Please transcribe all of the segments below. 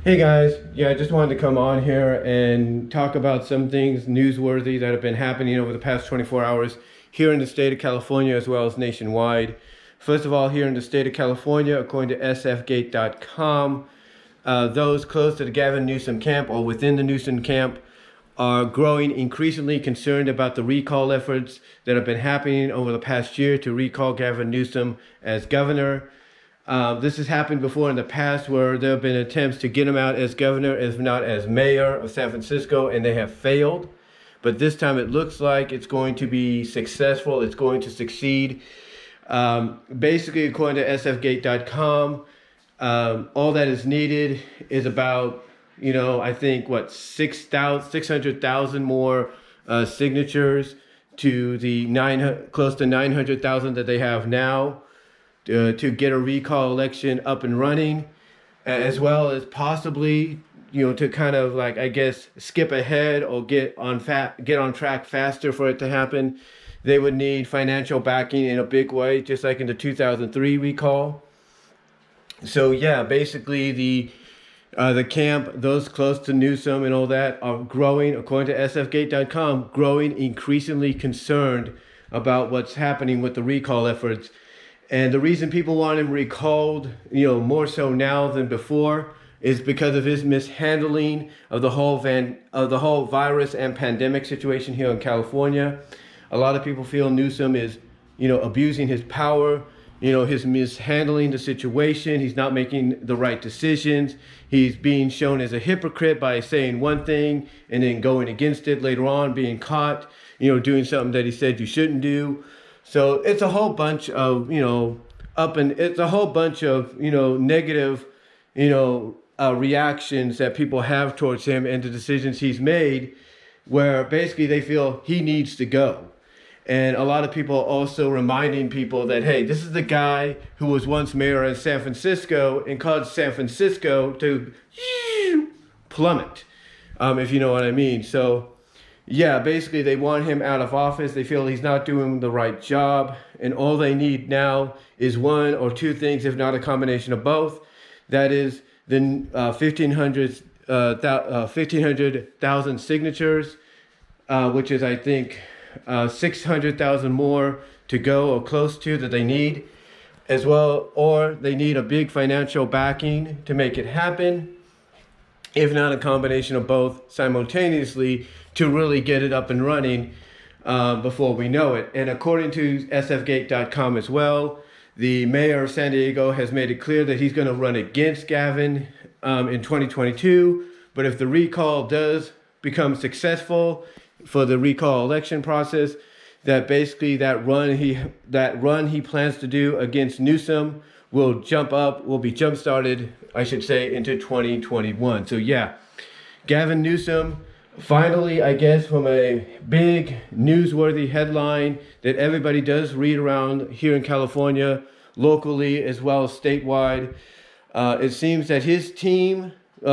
Hey guys, yeah, I just wanted to come on here and talk about some things newsworthy that have been happening over the past 24 hours here in the state of California as well as nationwide. First of all, here in the state of California, according to SFGATE.com, those close to the Gavin Newsom camp or within the Newsom camp are growing increasingly concerned about the recall efforts that have been happening over the past year to recall Gavin Newsom as governor. This has happened before in the past where there have been attempts to get him out as governor, if not as mayor of San Francisco, and they have failed. But this time it looks like it's going to be successful. It's going to succeed. Basically, according to sfgate.com, all that is needed is about, I think, 600,000 more signatures to the close to 900,000 that they have now. To get a recall election up and running, as well as possibly, to kind of skip ahead or get on track faster for it to happen. They would need financial backing in a big way, just like in the 2003 recall. So yeah, basically the camp, those close to Newsom and all that, are growing, according to sfgate.com, growing increasingly concerned about what's happening with the recall efforts. And the reason people want him recalled, more so now than before, is because of his mishandling of the whole virus and pandemic situation here in California. A lot of people feel Newsom is, abusing his power. His mishandling the situation. He's not making the right decisions. He's being shown as a hypocrite by saying one thing and then going against it later on, being caught, doing something that he said you shouldn't do. So it's a whole bunch of, negative, reactions that people have towards him and the decisions he's made, where basically they feel he needs to go. And a lot of people also reminding people that, hey, this is the guy who was once mayor of San Francisco and caused San Francisco to plummet, if you know what I mean. So yeah, basically they want him out of office. They feel he's not doing the right job. And all they need now is one or two things, if not a combination of both. That is the 1,500,000 signatures, which is, I think, 600,000 more to go or close to that they need as well. Or they need a big financial backing to make it happen, if not a combination of both simultaneously, to really get it up and running before we know it. And according to sfgate.com as well, the mayor of San Diego has made it clear that he's going to run against Gavin in 2022. But if the recall does become successful for the recall election process, that basically that run he plans to do against Newsom will be jump started, I should say, into 2021. So yeah, Gavin Newsom, finally, I guess, from a big newsworthy headline that everybody does read around here in California, locally as well as statewide. It seems that his team,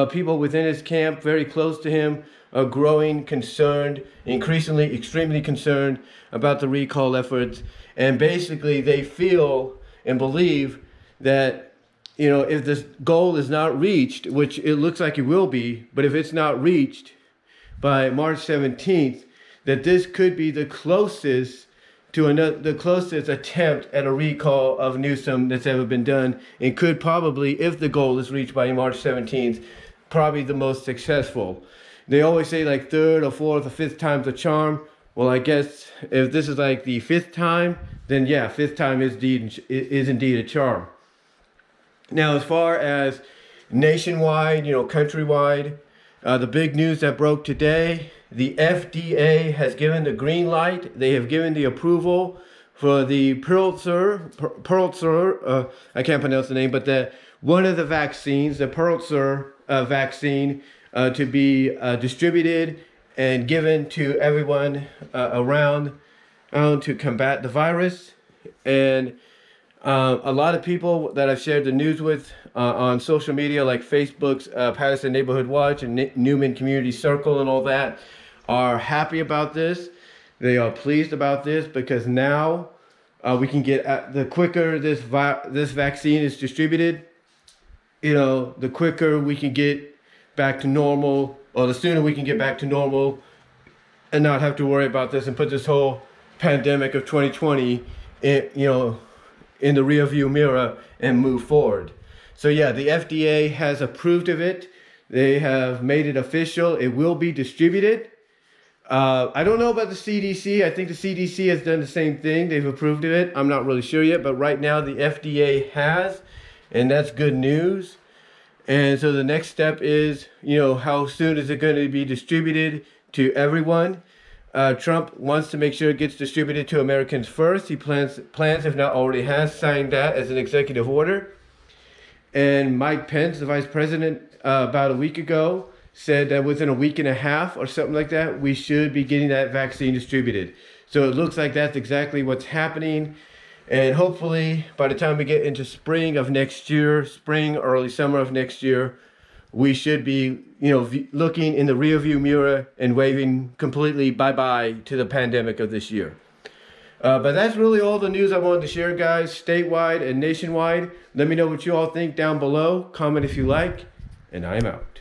people within his camp very close to him, are growing concerned, increasingly extremely concerned about the recall efforts. And basically they feel and believe that, if this goal is not reached, which it looks like it will be, but if it's not reached by March 17th, that this could be the closest attempt at a recall of Newsom that's ever been done, and could probably, if the goal is reached by March 17th, probably the most successful. They always say third or fourth or fifth time's a charm. Well, I guess if this is the fifth time, then yeah, fifth time is indeed a charm. Now, as far as nationwide, countrywide, the big news that broke today, the FDA has given the green light. They have given the approval for the Pulitzer, I can't pronounce the name, but one of the vaccines, the Pulitzer vaccine, to be distributed and given to everyone around to combat the virus. And a lot of people that I've shared the news with on social media, like Facebook's Patterson Neighborhood Watch and Newman Community Circle and all that, are happy about this. They are pleased about this because now we can get the quicker this vaccine is distributed, the quicker we can get back to normal, or the sooner we can get back to normal and not have to worry about this and put this whole pandemic of 2020 in, in the rearview mirror and move forward. So yeah, the FDA has approved of it. They have made it official. It will be distributed. I don't know about the CDC. I think the CDC has done the same thing. They've approved of it. I'm not really sure yet, but right now the FDA has, and that's good news. And so the next step is, how soon is it going to be distributed to everyone? Trump wants to make sure it gets distributed to Americans first. He plans, if not already has, signed that as an executive order. And Mike Pence, the vice president, about a week ago, said that within a week and a half or something like that, we should be getting that vaccine distributed. So it looks like that's exactly what's happening. And hopefully, by the time we get into spring of next year, spring, early summer of next year, we should be, looking in the rearview mirror and waving completely bye-bye to the pandemic of this year. But that's really all the news I wanted to share, guys, statewide and nationwide. Let me know what you all think down below. Comment if you like, and I'm out.